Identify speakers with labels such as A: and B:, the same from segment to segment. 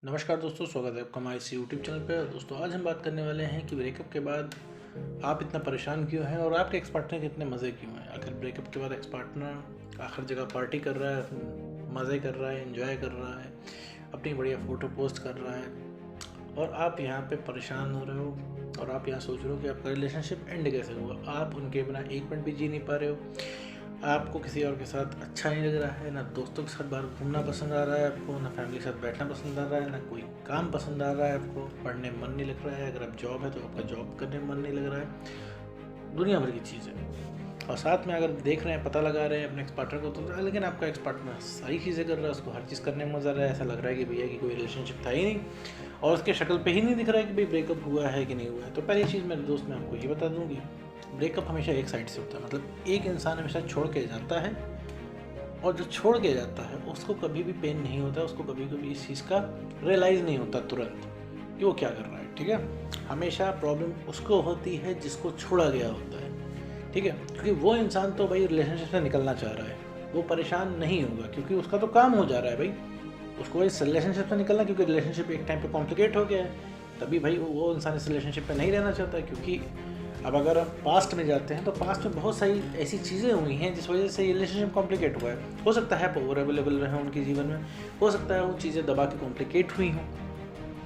A: नमस्कार दोस्तों, स्वागत है आपका हमारे इस यूट्यूब चैनल पे। दोस्तों, आज हम बात करने वाले हैं कि ब्रेकअप के बाद आप इतना परेशान क्यों हैं और आपके एक्स पार्टनर के इतने मज़े क्यों हैं। आखिर ब्रेकअप के बाद एक्स पार्टनर आखिर जगह पार्टी कर रहा है, मज़े कर रहा है, एंजॉय कर रहा है, अपनी बढ़िया फ़ोटो पोस्ट कर रहा है और आप यहाँ पे परेशान हो रहे हो और आप यहाँ सोच रहे हो कि आपका रिलेशनशिप एंड कैसे हुआ। आप उनके बिना एक मिनट भी जी नहीं पा रहे हो। आपको किसी और के साथ अच्छा नहीं लग रहा है, ना दोस्तों के साथ बाहर घूमना पसंद आ रहा है आपको, ना फैमिली के साथ बैठना पसंद आ रहा है, ना कोई काम पसंद आ रहा है आपको, पढ़ने में मन नहीं लग रहा है, अगर आप जॉब है तो आपका जॉब करने में मन नहीं लग रहा है, दुनिया भर की चीज़ें। और साथ में अगर देख रहे हैं, पता लगा रहे हैं अपने एक्स पार्टनर को, तो लेकिन आपका एक्स पार्टनर सारी चीज़ें कर रहा है, उसको हर चीज़ करने में मज़ा आ रहा है। ऐसा लग रहा है कि भैया की कोई रिलेशनशिप था ही नहीं और उसके शक्ल पे ही नहीं दिख रहा है कि भाई ब्रेकअप हुआ है कि नहीं हुआ है। तो पहली चीज़ मेरे दोस्त मैं आपको ये बता दूँगी, ब्रेकअप हमेशा एक साइड से होता है। मतलब एक इंसान हमेशा छोड़ के जाता है और जो छोड़ के जाता है उसको कभी भी पेन नहीं होता, उसको कभी कभी इस चीज़ का रियलाइज़ नहीं होता तुरंत कि वो क्या कर रहा है। ठीक है, हमेशा प्रॉब्लम उसको होती है जिसको छोड़ा गया होता है। ठीक है, क्योंकि वो इंसान तो भाई रिलेशनशिप से निकलना चाह रहा है, वो परेशान नहीं होगा क्योंकि उसका तो काम हो जा रहा है भाई, उसको इस रिलेशनशिप से निकलना, क्योंकि रिलेशनशिप एक टाइम पे कॉम्प्लिकेट हो गया है। तभी भाई वो इंसान इस रिलेशनशिप पे नहीं रहना चाहता है। क्योंकि अब अगर हम पास्ट में जाते हैं तो पास्ट में बहुत सारी ऐसी चीज़ें हुई हैं जिस वजह से ये रिलेशनशिप कॉम्प्लिकेट हुआ है। हो सकता है ओवर अवेलेबल रहे उनके जीवन में, हो सकता है वो चीज़ें दबा के कॉम्प्लिकेट हुई हों,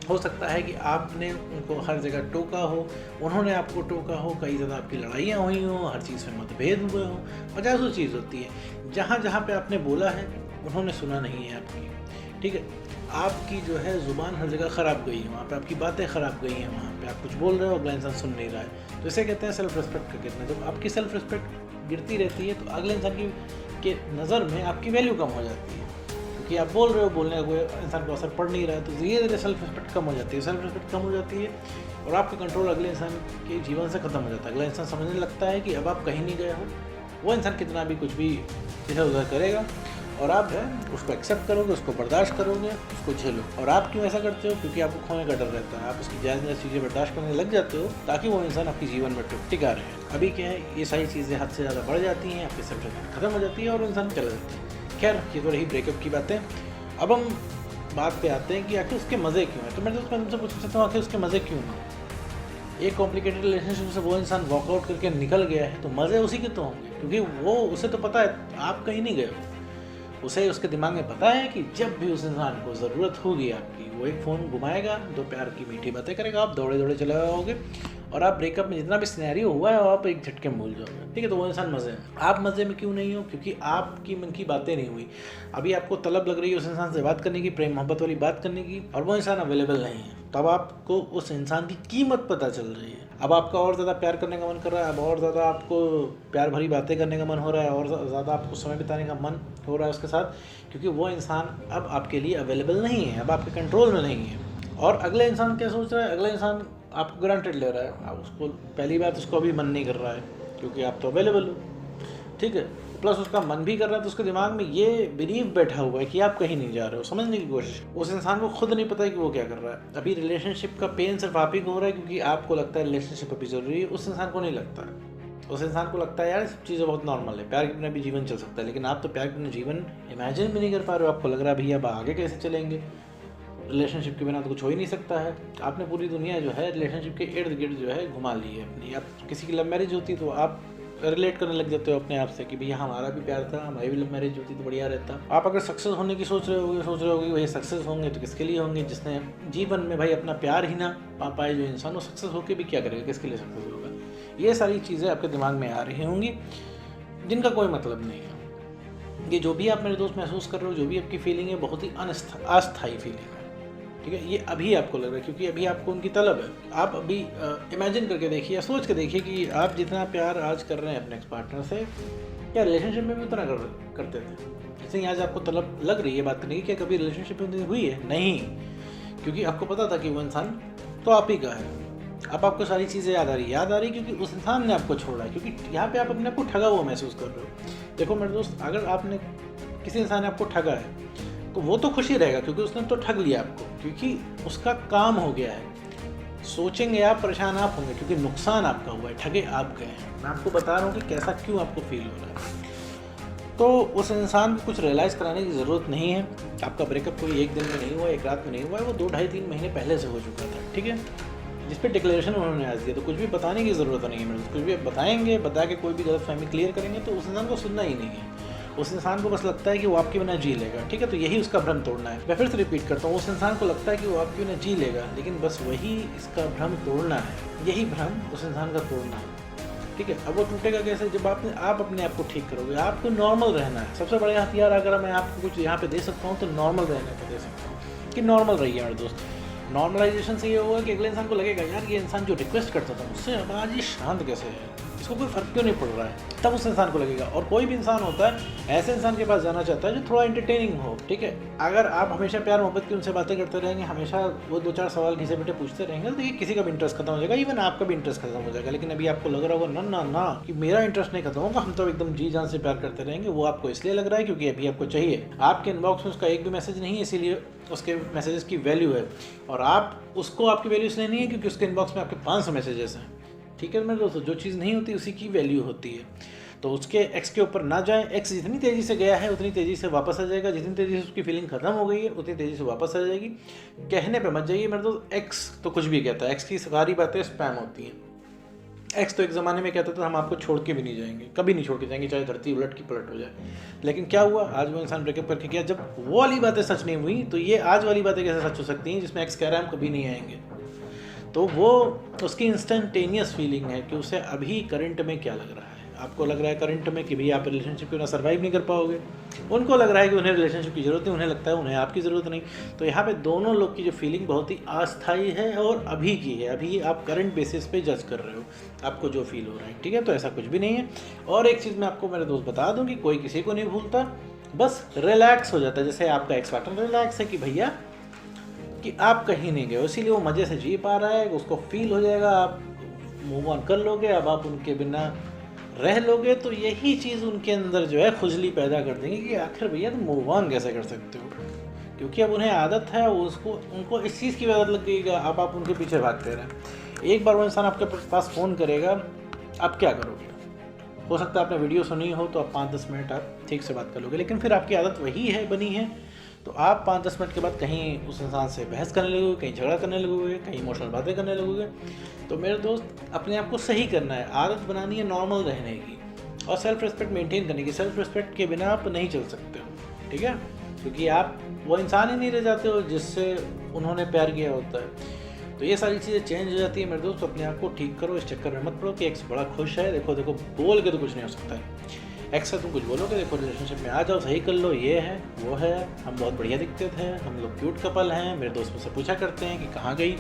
A: हो सकता है कि आपने उनको हर जगह टोका हो, उन्होंने आपको टोका हो, कई ज़्यादा आपकी लड़ाइयाँ हुई हों, हर चीज़ में मतभेद हुए हों, पचासों चीज़ होती है। जहाँ जहाँ पे आपने बोला है उन्होंने सुना नहीं है आपकी। ठीक है, आपकी जो है ज़ुबान हर जगह ख़राब गई है, वहाँ पे आपकी बातें ख़राब गई हैं, वहाँ पे आप कुछ बोल रहे हो, अगला इंसान सुन नहीं रहा है। तो इसे कहते हैं सेल्फ़ रिस्पेक्ट का गिरना। जब आपकी सेल्फ़ रिस्पेक्ट गिरती रहती है तो अगले इंसान की के नज़र में आपकी वैल्यू कम हो जाती है, क्योंकि आप बोल रहे हो, बोलने का कोई इंसान को असर पड़ नहीं रहा है, तो धीरे धीरे सेल्फ़ रिस्पेक्ट कम हो जाती है। सेल्फ़ रिस्पेक्ट कम हो जाती है और आपका कंट्रोल अगले इंसान के जीवन से ख़त्म हो जाता है। अगला इंसान समझने लगता है कि अब आप कहीं नहीं गए हो, वो इंसान कितना भी कुछ भी इधर उधर करेगा और आप है उसको एक्सेप्ट करोगे, उसको बर्दाश्त करोगे, उसको झेलो। और आप क्यों ऐसा करते हो? क्योंकि आपको खोने का डर रहता है, आप उसकी जायज़ चीज़ें बर्दाश्त करने लग जाते हो ताकि वो इंसान आपके जीवन में टिका रहे। अभी क्या है, ये सारी चीज़ें हद से ज़्यादा बढ़ जाती हैं, आपकी सेल्फ रिस्पेक्ट खत्म हो जाती है और इंसान चला जाता है। खैर, ये तो रही ब्रेकअप की बातें। अब हम बात पे आते हैं कि आखिर उसके मज़े क्यों हैं। तो मैं तुमसे पूछ सकता हूँ, आखिर उसके मज़े क्यों हैं? एक कॉम्प्लिकेटेड रिलेशनशिप से वो इंसान वॉकआउट करके निकल गया है तो मज़े उसी के तो होंगे, क्योंकि वो उसे तो पता है आप कहीं नहीं गए हो। उसे उसके दिमाग में पता है कि जब भी उस इंसान को ज़रूरत होगी आपकी, वो एक फ़ोन घुमाएगा, दो प्यार की मीठी बातें करेगा, आप दौड़े दौड़े चले आओगे और आप ब्रेकअप में जितना भी सिनेरियो हुआ है आप एक झटके में भूल जाओगे। ठीक है, तो वो इंसान मज़े में, आप मज़े में क्यों नहीं हो? क्योंकि आपकी मन की बातें नहीं हुई। अभी आपको तलब लग रही है उस इंसान से बात करने की, प्रेम मोहब्बत वाली बात करने की, और वो इंसान अवेलेबल नहीं है। तब आपको उस इंसान की कीमत पता चल रही है। अब आपका और ज़्यादा प्यार करने का मन कर रहा है, अब और ज़्यादा आपको प्यार भरी बातें करने का मन हो रहा है, और ज़्यादा आपको समय बिताने का मन हो रहा है उसके साथ, क्योंकि वो इंसान अब आपके लिए अवेलेबल नहीं है, अब आपके कंट्रोल में नहीं है। और अगले इंसान क्या सोच रहा है? अगला इंसान आपको ग्रांटेड ले रहा है। अब उसको पहली बात, उसको अभी मन नहीं कर रहा है क्योंकि आप तो अवेलेबल हो। ठीक है, प्लस उसका मन भी कर रहा है तो उसके दिमाग में ये बिलीव बैठा हुआ है कि आप कहीं नहीं जा रहे हो। समझने की कोशिश, उस इंसान को खुद नहीं पता है कि वो क्या कर रहा है। अभी रिलेशनशिप का पेन सिर्फ आप ही को हो रहा है क्योंकि आपको लगता है रिलेशनशिप अभी ज़रूरी है, उस इंसान को नहीं लगता है। उस इंसान को लगता है यार सब चीज़ें बहुत नॉर्मल है, प्यार के बिना भी जीवन चल सकता है। लेकिन आप तो प्यार के बिना जीवन इमेजिन भी नहीं कर पा रहे हो। आपको लग रहा है भैया अब आगे कैसे चलेंगे, रिलेशनशिप के बिना तो कुछ हो ही नहीं सकता है। आपने पूरी दुनिया जो है रिलेशनशिप के इर्द गिर्द जो है घुमा ली है अपनी। आप किसी की लव मैरिज होती तो आप रिलेट करने लग जाते हो अपने आप से कि भैया हमारा भी प्यार था, हमारी भी लव मैरिज होती तो बढ़िया रहता। आप अगर सक्सेस होने की सोच रहे होगे भाई सक्सेस होंगे तो किसके लिए होंगे? जिसने जीवन में भाई अपना प्यार ही ना पा पाए जो इंसान, वो सक्सेस होकर भी क्या करेगा, किसके लिए सक्सेस होगा? ये सारी चीज़ें आपके दिमाग में आ रही होंगी जिनका कोई मतलब नहीं है। ये जो भी आप मेरे दोस्त महसूस कर रहे हो, जो भी आपकी फीलिंग है, बहुत ही अस्थायी फीलिंग है। ठीक है, ये अभी आपको लग रहा है क्योंकि अभी आपको उनकी तलब है। आप अभी इमेजिन करके देखिए या सोच के देखिए कि आप जितना प्यार आज कर रहे हैं अपने एक्स पार्टनर से, क्या रिलेशनशिप में भी उतना करते थे? जैसे ही आज आपको तलब लग रही है बात करने की, क्या कभी रिलेशनशिप में हुई है? नहीं, क्योंकि आपको पता था कि वो इंसान तो आप ही का है। अब आपको सारी चीज़ें याद आ रही क्योंकि उस इंसान ने आपको छोड़ा है, क्योंकि यहाँ पे आप अपने आप को ठगा हुआ महसूस कर रहे हो। देखो मेरे दोस्त, अगर आपने किसी इंसान ने आपको ठगा है तो वो तो खुशी रहेगा क्योंकि उसने तो ठग लिया आपको, क्योंकि उसका काम हो गया है। सोचेंगे आप, परेशान आप होंगे क्योंकि नुकसान आपका हुआ है, ठगे आप गए हैं। मैं आपको बता रहा हूँ कि कैसा क्यों आपको फील हो रहा है। तो उस इंसान को कुछ रियलाइज़ कराने की ज़रूरत नहीं है। आपका ब्रेकअप कोई एक दिन में नहीं हुआ, एक रात में नहीं हुआ है, वो 2 ढाई 3 महीने पहले से हो चुका था, ठीक है। जिस पे डिक्लेरेशन उन्होंने आज दिया, तो कुछ भी बताने की ज़रूरत नहीं है मेरे, कुछ भी बताएंगे, बता के कोई भी गलतफहमी क्लियर करेंगे तो उस इंसान को सुनना ही नहीं है। उस इंसान को बस लगता है कि वो आपके बिना जी लेगा, ठीक है। तो यही उसका भ्रम तोड़ना है। मैं फिर से रिपीट करता हूँ, उस इंसान को लगता है कि वो आपके बिना जी लेगा, लेकिन बस वही इसका भ्रम तोड़ना है। यही भ्रम उस इंसान का तोड़ना है, ठीक है। अब वो टूटेगा कैसे? जब आप अपने आप को ठीक करोगे। आपको नॉर्मल रहना है। सबसे बड़ा हथियार अगर मैं आपको कुछ यहाँ पे दे सकता हूँ तो नॉर्मल रहने को दे सकता हूँ कि नॉर्मल रहिए मेरे दोस्त। नॉर्मलाइजेशन से ये होगा कि अगले इंसान को लगेगा यार ये इंसान जो रिक्वेस्ट करता था मुझसे अब आज ये शांत कैसे है, इसको कोई फ़र्क क्यों नहीं पड़ रहा है, तब उस इंसान को लगेगा। और कोई भी इंसान होता है ऐसे इंसान के पास जाना चाहता है जो थोड़ा एंटरटेनिंग हो, ठीक है। अगर आप हमेशा प्यार मोहब्बत की उनसे बातें करते रहेंगे, हमेशा वो 2-4 सवाल घिसे बैठे पूछते रहेंगे, तो देखिए किसी का भी इंटरेस्ट खत्म हो जाएगा, इवन आपका भी इंटरेस्ट खत्म हो जाएगा। लेकिन अभी आपको लग रहा होगा ना ना ना कि मेरा इंटरेस्ट नहीं खत्म होगा, हम तो एकदम जी जान से प्यार करते रहेंगे। वो आपको इसलिए लग रहा है क्योंकि अभी आपको चाहिए। आपके इनबॉक्स में उसका एक भी मैसेज नहीं है, इसीलिए उसके मैसेजेस की वैल्यू है। और आप उसको आपकी वैल्यू इसलिए नहीं है क्योंकि उसके इनबॉक्स में आपके 500 मैसेजेस हैं, ठीक है मेरे दोस्तों। जो चीज़ नहीं होती उसी की वैल्यू होती है। तो उसके एक्स के ऊपर ना जाए। एक्स जितनी तेज़ी से गया है उतनी तेज़ी से वापस आ जाएगा, जितनी तेज़ी से उसकी फीलिंग खत्म हो गई है उतनी तेज़ी से वापस आ जाएगी। कहने पे मत जाइए मेरे दोस्त, एक्स तो कुछ भी कहता है, एक्स की सारी बातें स्पैम होती हैं। एक्स तो एक ज़माने में कहता था हम आपको छोड़ के भी नहीं जाएंगे, कभी नहीं छोड़ के जाएंगे, चाहे धरती उलट की पलट हो जाए। लेकिन क्या हुआ, आज वो इंसान ब्रेकअप करके गया। जब वो वाली बातें सच नहीं हुई तो ये आज वाली बातें कैसे सच हो सकती हैं जिसमें एक्स कह रहा है हम कभी नहीं आएंगे। तो वो उसकी इंस्टेंटेनियस फीलिंग है कि उसे अभी करंट में क्या लग रहा है। आपको लग रहा है करंट में कि भैया आप रिलेशनशिप को ना सर्वाइव नहीं कर पाओगे, उनको लग रहा है कि उन्हें रिलेशनशिप की ज़रूरत नहीं, उन्हें लगता है उन्हें आपकी ज़रूरत नहीं। तो यहाँ पे दोनों लोग की जो फीलिंग बहुत ही अस्थायी है और अभी की है। अभी आप करंट बेसिस पे जज कर रहे हो आपको जो फील हो रहा है, ठीक है। तो ऐसा कुछ भी नहीं है। और एक चीज़ मैं आपको मेरे दोस्त बता दूँ कि कोई किसी को नहीं भूलता, बस रिलैक्स हो जाता है। जैसे आपका एक्स पार्टनर रिलैक्स है कि भैया कि आप कहीं नहीं गए, इसीलिए वो मज़े से जी पा रहा है, उसको फील हो जाएगा, आप मूव ऑन कर लोगे, अब आप उनके बिना रह लोगे। तो यही चीज़ उनके अंदर जो है खुजली पैदा कर देंगे कि आखिर भैया तुम मूव ऑन कैसे कर सकते हो, क्योंकि अब उन्हें आदत है, उनको इस चीज़ की आदत लग गई, अब आप उनके पीछे भागते रहें। एक बार वो इंसान आपके पास फ़ोन करेगा, आप क्या करोगे? हो सकता है आपने वीडियो सुनी हो तो आप 5-10 मिनट आप ठीक से बात कर लोगे, लेकिन फिर आपकी आदत वही है बनी है, तो आप 5-10 मिनट के बाद कहीं उस इंसान से बहस करने लगोगे, कहीं झगड़ा करने लगोगे, कहीं इमोशनल बातें करने लगोगे। तो मेरे दोस्त अपने आप को सही करना है, आदत बनानी है नॉर्मल रहने की और सेल्फ रिस्पेक्ट मेंटेन करने की। सेल्फ रिस्पेक्ट के बिना आप नहीं चल सकते हो, ठीक है, क्योंकि आप वो इंसान ही नहीं रह जाते हो जिससे उन्होंने प्यार किया होता है। तो ये सारी चीज़ें चेंज हो जाती है मेरे दोस्त। अपने आप को ठीक करो, इस चक्कर में मत पड़ो कि एक्स बड़ा खुश है, देखो देखो बोल के तो कुछ नहीं हो सकता है। एक्स से तुम कुछ बोलोगे, देखो रिलेशनशिप में आ जाओ, सही कर लो, ये है वो है, हम बहुत बढ़िया दिखते थे, हम लोग क्यूट कपल हैं। मेरे दोस्त मुझसे पूछा करते हैं कि कहाँ गई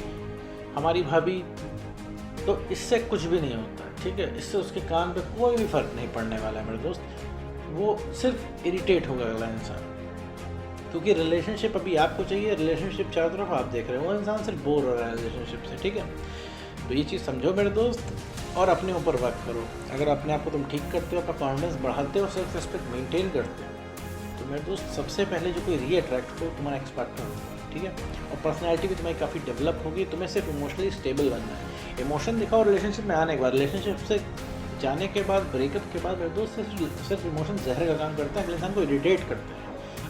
A: हमारी भाभी। तो इससे कुछ भी नहीं होता, ठीक है। इससे उसके कान पे कोई भी फ़र्क नहीं पड़ने वाला है मेरे दोस्त। वो सिर्फ इरिटेट होगा अगला इंसान, क्योंकि रिलेशनशिप अभी आपको चाहिए, रिलेशनशिप चारों तरफ आप देख रहे हो, वो इंसान सिर्फ बोर हो रहा है रिलेशनशिप से, ठीक है। तो ये चीज़ समझो मेरे दोस्त और अपने ऊपर वर्क करो। अगर अपने आप को तुम ठीक करते हो, अपना कॉन्फिडेंस बढ़ाते हो, सेल्फ रिस्पेक्ट मेंटेन करते हो, तो मेरे दोस्त सबसे पहले जो कोई रीअट्रैक्ट हो तुम्हारा एक्स पार्टनर होगा, ठीक है। और पर्सनैलिटी भी तुम्हारी काफ़ी डेवलप होगी। तुम्हें सिर्फ इमोशनली स्टेबल बनना है। इमोशन दिखाओ रिलेशनशिप में आने के बाद, रिलेशनशिप से जाने के बाद, ब्रेकअप के बाद मेरे दोस्त सिर्फ इमोशन जहर का काम करता है, अगले इंसान को इरिटेट करता है।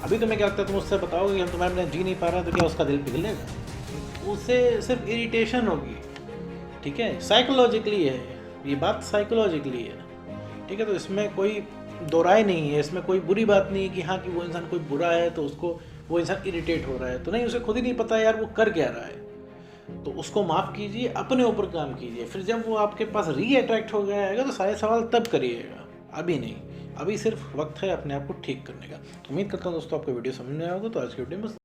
A: अभी तुम्हें क्या लगता है, तुम उससे बताओगे कि हम तुम्हारे बिना जी नहीं पा रहे हैं, तो क्या उसका दिल पिघलेगा? उसे सिर्फ इरिटेशन होगी, ठीक है। साइकोलॉजिकली है ये बात, साइकोलॉजिकली है, ठीक है। तो इसमें कोई दो राय नहीं है, इसमें कोई बुरी बात नहीं है कि हाँ कि वो इंसान कोई बुरा है तो उसको वो इंसान इरिटेट हो रहा है, तो नहीं, उसे खुद ही नहीं पता यार वो कर क्या रहा है। तो उसको माफ़ कीजिए, अपने ऊपर काम कीजिए। फिर जब वो आपके पास रीअट्रैक्ट हो गया है तो सारे सवाल तब करिएगा, अभी नहीं। अभी सिर्फ वक्त है अपने आप को ठीक करने का। उम्मीद करता हूँ दोस्तों आपको वीडियो समझ में आया होगा। तो आज की वीडियो में